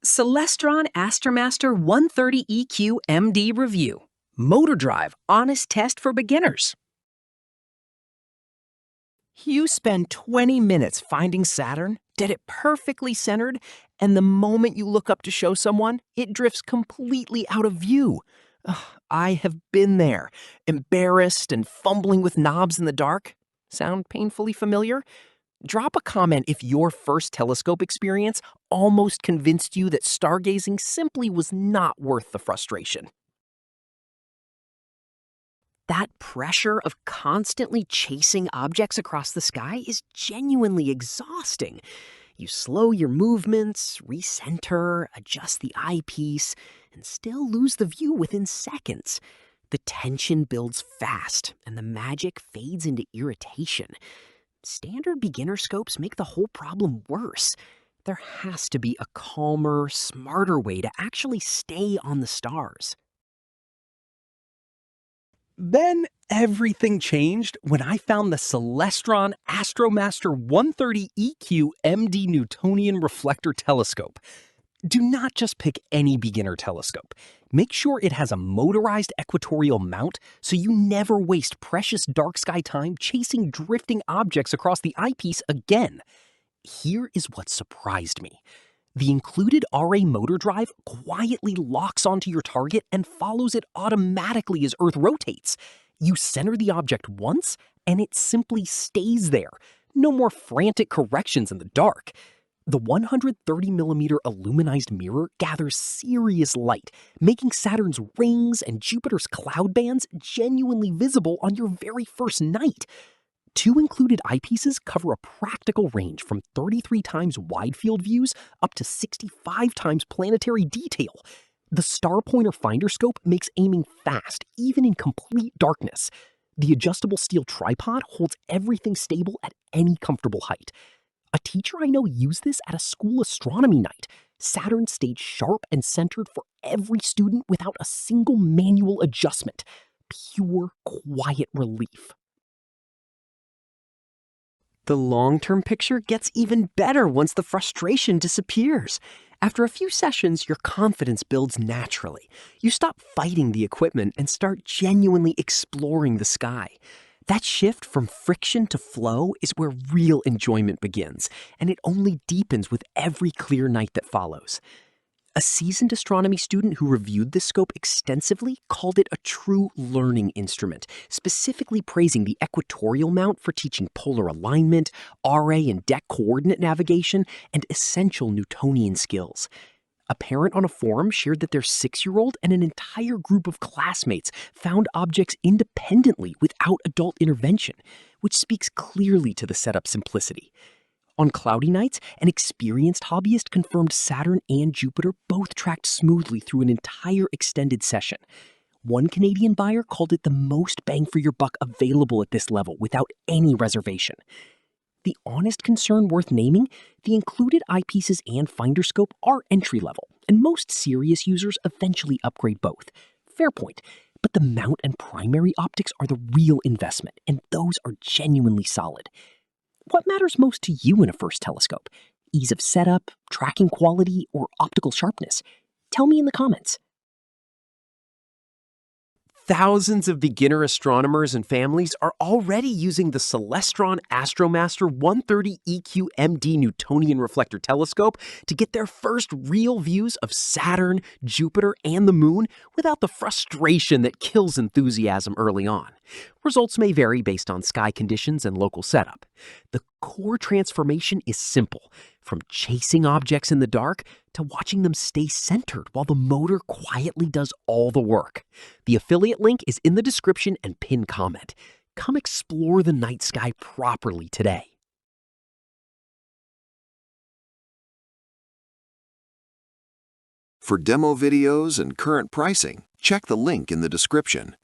Celestron AstroMaster 130EQ MD Review. Motor Drive Honest Test for Beginners. You spend 20 minutes finding Saturn, get it perfectly centered, and the moment you look up to show someone, it drifts completely out of view. I have been there, embarrassed and fumbling with knobs in the dark. Sound painfully familiar? Drop a comment if your first telescope experience almost convinced you that stargazing simply was not worth the frustration. That pressure of constantly chasing objects across the sky is genuinely exhausting. You slow your movements, recenter, adjust the eyepiece, and still lose the view within seconds. The tension builds fast, and the magic fades into irritation. Standard beginner scopes make the whole problem worse. There has to be a calmer, smarter way to actually stay on the stars. Then everything changed when I found the Celestron AstroMaster 130EQ MD Newtonian reflector telescope. Do not just pick any beginner telescope. Make sure it has a motorized equatorial mount so you never waste precious dark sky time chasing drifting objects across the eyepiece again. Here is what surprised me. The included RA motor drive quietly locks onto your target and follows it automatically as Earth rotates. You center the object once, and it simply stays there. No more frantic corrections in the dark. The 130mm aluminized mirror gathers serious light, making Saturn's rings and Jupiter's cloud bands genuinely visible on your very first night. 2 included eyepieces cover a practical range from 33 times wide-field views up to 65 times planetary detail. The star pointer finder scope makes aiming fast, even in complete darkness. The adjustable steel tripod holds everything stable at any comfortable height. A teacher I know used this at a school astronomy night. Saturn stayed sharp and centered for every student without a single manual adjustment. Pure, quiet relief. The long-term picture gets even better once the frustration disappears. After a few sessions, your confidence builds naturally. You stop fighting the equipment and start genuinely exploring the sky. That shift from friction to flow is where real enjoyment begins, and it only deepens with every clear night that follows. A seasoned astronomy student who reviewed this scope extensively called it a true learning instrument, specifically praising the equatorial mount for teaching polar alignment, RA and deck coordinate navigation, and essential Newtonian skills. A parent on a forum shared that their 6-year-old and an entire group of classmates found objects independently without adult intervention, which speaks clearly to the setup simplicity. On cloudy nights, an experienced hobbyist confirmed Saturn and Jupiter both tracked smoothly through an entire extended session. One Canadian buyer called it the most bang for your buck available at this level without any reservation. The honest concern worth naming, the included eyepieces and finder scope are entry-level, and most serious users eventually upgrade both. Fair point, but the mount and primary optics are the real investment, and those are genuinely solid. What matters most to you in a first telescope? Ease of setup, tracking quality, or optical sharpness? Tell me in the comments. Thousands of beginner astronomers and families are already using the Celestron AstroMaster 130EQ MD Newtonian reflector telescope to get their first real views of Saturn, Jupiter, and the Moon without the frustration that kills enthusiasm early on. Results may vary based on sky conditions and local setup. The core transformation is simple, from chasing objects in the dark to watching them stay centered while the motor quietly does all the work. The affiliate link is in the description and pinned comment. Come explore the night sky properly today. For demo videos and current pricing, check the link in the description.